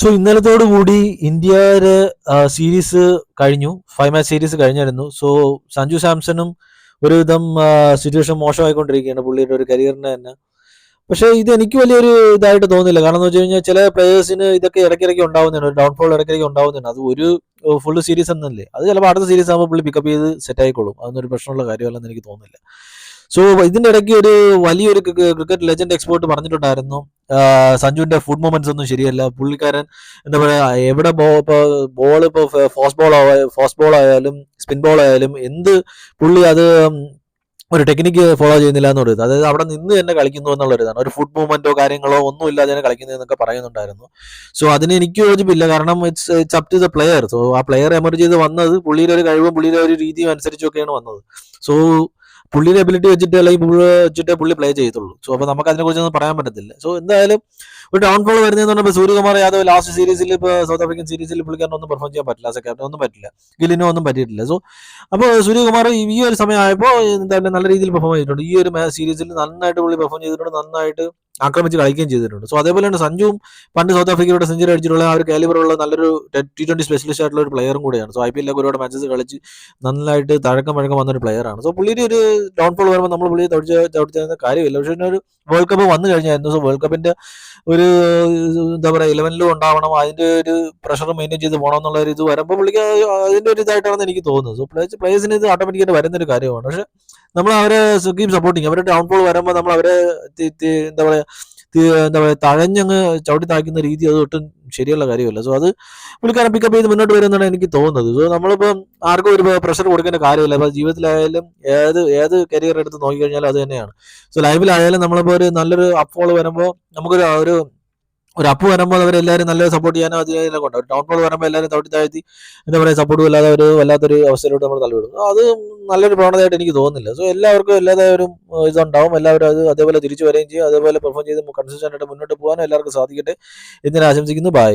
So ഇന്നലത്തോടു കൂടി ഇന്ത്യയുടെ series കഴിഞ്ഞു. 5 മാച്ച് സീരീസ് കഴിഞ്ഞായിരുന്നു. സോ സഞ്ജു സാംസണും ഒരുവിധം സിറ്റുവേഷൻ മോശമായിക്കൊണ്ടിരിക്കുകയാണ് പുള്ളിയുടെ ഒരു കരിയറിന് തന്നെ. പക്ഷേ ഇത് എനിക്ക് വലിയൊരു ഇതായിട്ട് തോന്നുന്നില്ല. കാരണം എന്ന് വെച്ച് കഴിഞ്ഞാൽ ചില പ്ലേയേഴ്സിന് ഇതൊക്കെ ഇടയ്ക്കിടയ്ക്ക് ഉണ്ടാവുന്നതാണ്. ഒരു ഡൗൺഫോൾ ഇടയ്ക്കിടയ്ക്ക് ഉണ്ടാവുന്നതാണ്. അത് ഒരു ഫുൾ സീരീസ് എന്നല്ലേ, അത് ചിലപ്പോൾ അടുത്ത സീരീസ് ആകുമ്പോൾ പുള്ളി പിക്കപ്പ് ചെയ്ത് സെറ്റ് ആയിക്കോളും. അതൊന്നും ഒരു പ്രശ്നമുള്ള കാര്യമല്ലെന്ന് എനിക്ക് തോന്നുന്നില്ല. സോ ഇതിന്റെ ഇടയ്ക്ക് ഒരു വലിയൊരു ക്രിക്കറ്റ് ലെജൻഡ് എക്സ്പേർട്ട് പറഞ്ഞിട്ടുണ്ടായിരുന്നു, സഞ്ജുവിന്റെ ഫുഡ് മൂവ്മെന്റ്സ് ഒന്നും ശരിയല്ല. പുള്ളിക്കാരൻ എന്താ പറയാ, എവിടെ ബോൾ ഇപ്പോൾ ഫാസ്റ്റ് ബോൾ ആയാലും സ്പിൻ ബോൾ ആയാലും പുള്ളി അത് ഒരു ടെക്നിക്ക് ഫോളോ ചെയ്യുന്നില്ല എന്ന് പറയുന്നത്. അതായത് അവിടെ നിന്ന് തന്നെ കളിക്കുന്നു എന്നുള്ളൊരിതാണ്. ഒരു ഫുഡ് മൂവ്മെന്റോ കാര്യങ്ങളോ ഒന്നും ഇല്ലാതെ തന്നെ കളിക്കുന്നതെന്നൊക്കെ പറയുന്നുണ്ടായിരുന്നു. സോ അതിന് എനിക്ക് യോജിപ്പില്ല. കാരണം it's up to the player. So ആ പ്ലെയർ എമർജ് ചെയ്ത് വന്നത് പുള്ളിയുടെ ഒരു കഴിവും പുള്ളിയുടെ ഒരു രീതിയും അനുസരിച്ചൊക്കെയാണ് വന്നത്. സോ പുള്ളിയുടെ എബിലിറ്റി വെച്ചിട്ട് അല്ലെങ്കിൽ പുള്ളി പ്ലേ ചെയ്യത്തുള്ളൂ. സോ അപ്പോൾ നമുക്ക് അതിനെക്കുറിച്ചൊന്നും പറയാൻ പറ്റത്തില്ല. സോ എന്തായാലും ഒരു ഡൗൺഫോൾ വരുന്നതെന്ന് പറഞ്ഞപ്പോൾ സൂര്യകുമാർ യാദവ് ലാസ്റ്റ് സീരീസിൽ, ഇപ്പോൾ സൗത്ത് ആഫ്രിക്കൻ സീരീസിൽ പുള്ളിക്കാരൻ ഒന്നും പെർഫോം ചെയ്യാൻ പറ്റില്ല. ആസ് എ ക്യാപ്റ്റൻ ഒന്നും പറ്റില്ല. ഗില്ലിനും ഒന്നും പറ്റിയിട്ടില്ല. സോ അപ്പോൾ സൂര്യകുമാർ ഈ ഒരു സമയമായപ്പോൾ എന്തായാലും നല്ല രീതിയിൽ പെർഫോം ചെയ്തിട്ടുണ്ട്. ഈ ഒരു സീരീസിൽ നന്നായിട്ട് പുള്ളി പെർഫോം ചെയ്തിട്ടുണ്ട്. നന്നായിട്ട് ആക്രമിച്ച് കളിക്കുകയും ചെയ്തിട്ടുണ്ട്. സോ അതേപോലെയാണ് സഞ്ജുവും പണ്ട് സൗത്ത് ആഫ്രിക്കയുടെ സെഞ്ചുറി അടിച്ചിട്ടുള്ള ആ ഒരു കാലിബറുള്ള നല്ലൊരു T20 സ്പെഷ്യലിസ്റ്റ് ആയിട്ടുള്ള ഒരു പ്ലെയറും കൂടെയാണ്. സോ IPL ഒരുപാട് മാച്ചസ് കളിച്ച് നന്നായിട്ട് തഴക്കം വന്നൊരു പ്ലെയറാണ്. സോ പുള്ളിയുടെ ഒരു ഡൗൺഫോൾ വരുമ്പോൾ നമ്മൾ പുള്ളിയെ തടുത്ത കാര്യമില്ല. പക്ഷേ ഒരു വേൾഡ് കപ്പ് വന്നു കഴിഞ്ഞായിരുന്നു. സോ വേൾഡ് കപ്പിന്റെ ഒരു എന്താ പറയുക 11ലും ഉണ്ടാവണം, അതിന്റെ ഒരു പ്രഷർ മെയിൻറ്റെയിൻ ചെയ്ത് പോകണം എന്നുള്ള ഒരു ഇത് വരുമ്പോൾ പുള്ളിക്ക് അതിന്റെ ഒരു ഇതായിട്ടാണെന്ന് എനിക്ക് തോന്നുന്നത്. സോ പ്ലേയേഴ്സിന് ഇത് ഓട്ടോമാറ്റിക്കായിട്ട് വരുന്നൊരു കാര്യമാണ്. പക്ഷെ നമ്മൾ അവരെ കീപ് സപ്പോർട്ടിങ്. അവരുടെ ഡൗൺഫോൾ വരുമ്പോൾ നമ്മൾ അവരെ എന്താ പറയുക തഴഞ്ഞങ്ങ് ചവിട്ടി താഴ്ക്കുന്ന രീതി അത് ഒട്ടും ശരിയുള്ള കാര്യമല്ല. സോ അത് പുള്ളിക്കാരൻ പിക്കപ്പ് ചെയ്ത് മുന്നോട്ട് വരുമെന്നാണ് എനിക്ക് തോന്നുന്നത്. സോ നമ്മളിപ്പോൾ ആർക്കും ഒരു പ്രഷർ കൊടുക്കേണ്ട കാര്യമില്ല. അപ്പോൾ ജീവിതത്തിലായാലും ഏത് കരിയർ എടുത്ത് നോക്കിക്കഴിഞ്ഞാലും അത് തന്നെയാണ്. സോ ലൈഫിലായാലും നമ്മളിപ്പോൾ ഒരു നല്ലൊരു അപ്ഫോൾ വരുമ്പോൾ നമുക്കൊരു ഒരു അപ്പ് വരുമ്പോൾ അവരെല്ലാവരും നല്ല സപ്പോർട്ട് ചെയ്യാനോ അതിനെ കൊണ്ട്, ഒരു ഡൗൺഫോൾ വരുമ്പോൾ എല്ലാവരും തവിട്ടി താഴ്ത്തി എന്താ പറയുക സപ്പോർട്ടും ഇല്ലാതെ ഒരു വല്ലാത്തൊരു അവസ്ഥയിലോട്ട് നമ്മൾ തള്ളിവിടും. അത് നല്ലൊരു പ്രവണതയായിട്ട് എനിക്ക് തോന്നുന്നില്ല. സോ എല്ലാവർക്കും എല്ലാതായ ഒരു ഇതുണ്ടാവും. എല്ലാവരും അത് അതേപോലെ തിരിച്ചു വരികയും ചെയ്യും. അതേപോലെ പെർഫോം ചെയ്ത് കൺസിസ്റ്റന്റ് ആയിട്ട് മുന്നോട്ട് പോകാനും എല്ലാവർക്കും സാധിക്കട്ടെ എന്ന് ആശംസിക്കുന്നു. ബൈ.